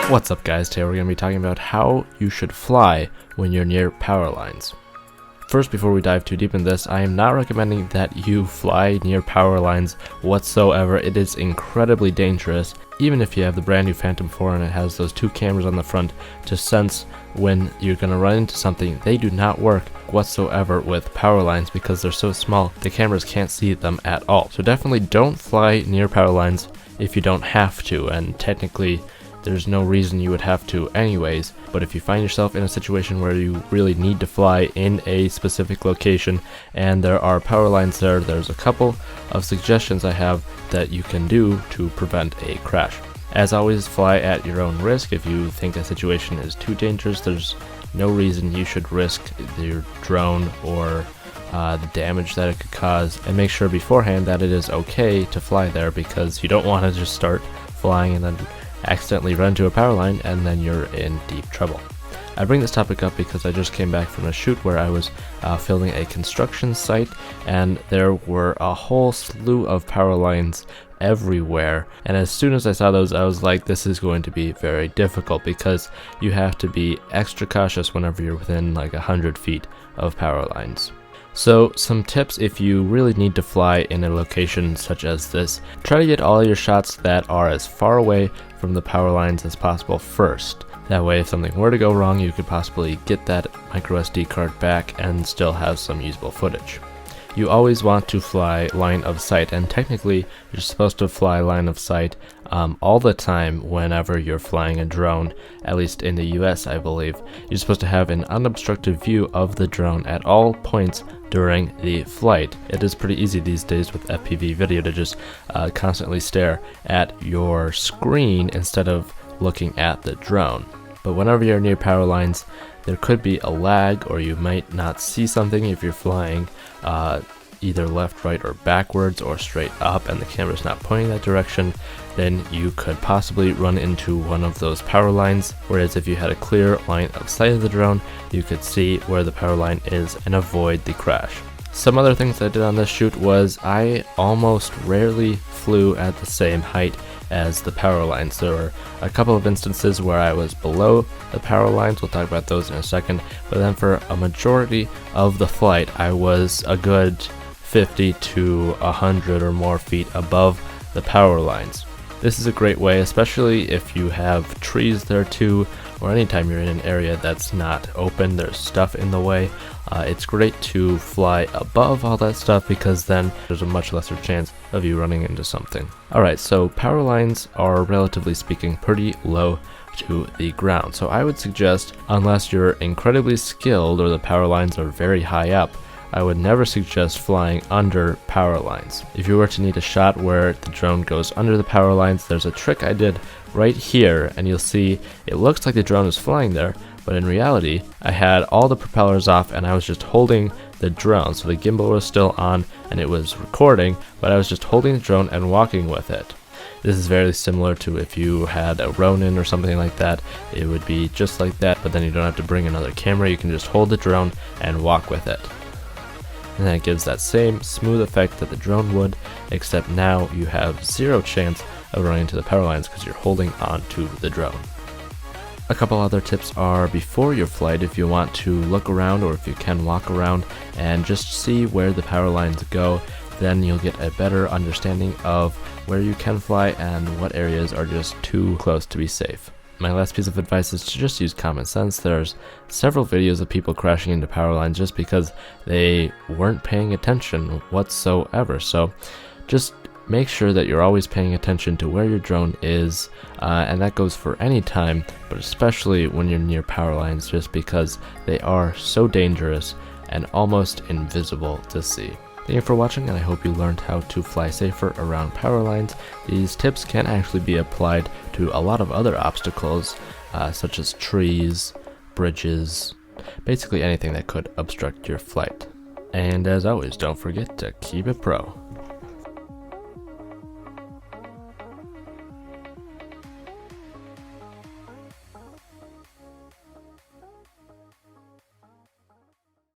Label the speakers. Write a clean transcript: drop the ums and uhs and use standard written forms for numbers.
Speaker 1: What's up guys, today we're going to be talking about how you should fly when you're near power lines. First, before we dive too deep in this, I am not recommending that you fly near power lines whatsoever. It is incredibly dangerous, even if you have the brand new Phantom 4 and it has those two cameras on the front to sense when you're going to run into something. They do not work whatsoever with power lines because they're so small, the cameras can't see them at all. So definitely don't fly near power lines if you don't have to, and technically there's no reason you would have to anyways. But if you find yourself in a situation where you really need to fly in a specific location and there are power lines there, there's a couple of suggestions I have that you can do to prevent a crash. As always, fly at your own risk. If you think a situation is too dangerous, there's no reason you should risk your drone or the damage that it could cause, and make sure beforehand that it is okay to fly there, because you don't want to just start flying and then accidentally run into a power line and then you're in deep trouble. I bring this topic up because I just came back from a shoot where I was filming a construction site, and there were a whole slew of power lines everywhere, and as soon as I saw those I was like, this is going to be very difficult because you have to be extra cautious whenever you're within like 100 feet of power lines. So some tips if you really need to fly in a location such as this: try to get all your shots that are as far away from the power lines as possible first. That way if something were to go wrong, you could possibly get that micro SD card back and still have some usable footage. You always want to fly line of sight, and technically you're supposed to fly line of sight all the time whenever you're flying a drone. At least in the US, I believe you're supposed to have an unobstructed view of the drone at all points during the flight. It is pretty easy these days with FPV video to just constantly stare at your screen instead of looking at the drone. But whenever you're near power lines, there could be a lag, or you might not see something if you're flying either left, right, or backwards, or straight up and the camera's not pointing that direction. Then you could possibly run into one of those power lines, whereas if you had a clear line of sight of the drone, you could see where the power line is and avoid the crash. Some other things I did on this shoot was I almost rarely flew at the same height as the power lines. There were a couple of instances where I was below the power lines, we'll talk about those in a second, but then for a majority of the flight I was a good 50 to 100 or more feet above the power lines. This is a great way, especially if you have trees there too, or anytime you're in an area that's not open, there's stuff in the way. It's great to fly above all that stuff because then there's a much lesser chance of you running into something. Alright, so power lines are relatively speaking pretty low to the ground, so I would suggest, unless you're incredibly skilled or the power lines are very high up, I would never suggest flying under power lines. If you were to need a shot where the drone goes under the power lines, there's a trick I did right here, and you'll see it looks like the drone is flying there, but in reality I had all the propellers off and I was just holding the drone, so the gimbal was still on and it was recording, but I was just holding the drone and walking with it. This is very similar to if you had a Ronin or something like that. It would be just like that, but then you don't have to bring another camera, you can just hold the drone and walk with it. And that gives that same smooth effect that the drone would, except now you have zero chance of running into the power lines because you're holding on to the drone. A couple other tips are, before your flight, if you want to look around, or if you can walk around and just see where the power lines go, then you'll get a better understanding of where you can fly and what areas are just too close to be safe. My last piece of advice is to just use common sense. There's several videos of people crashing into power lines just because they weren't paying attention whatsoever. So just make sure that you're always paying attention to where your drone is, and that goes for any time, but especially when you're near power lines, just because they are so dangerous and almost invisible to see. Thank you for watching, and I hope you learned how to fly safer around power lines. These tips can actually be applied to a lot of other obstacles, such as trees, bridges, basically anything that could obstruct your flight. And as always, don't forget to keep it pro.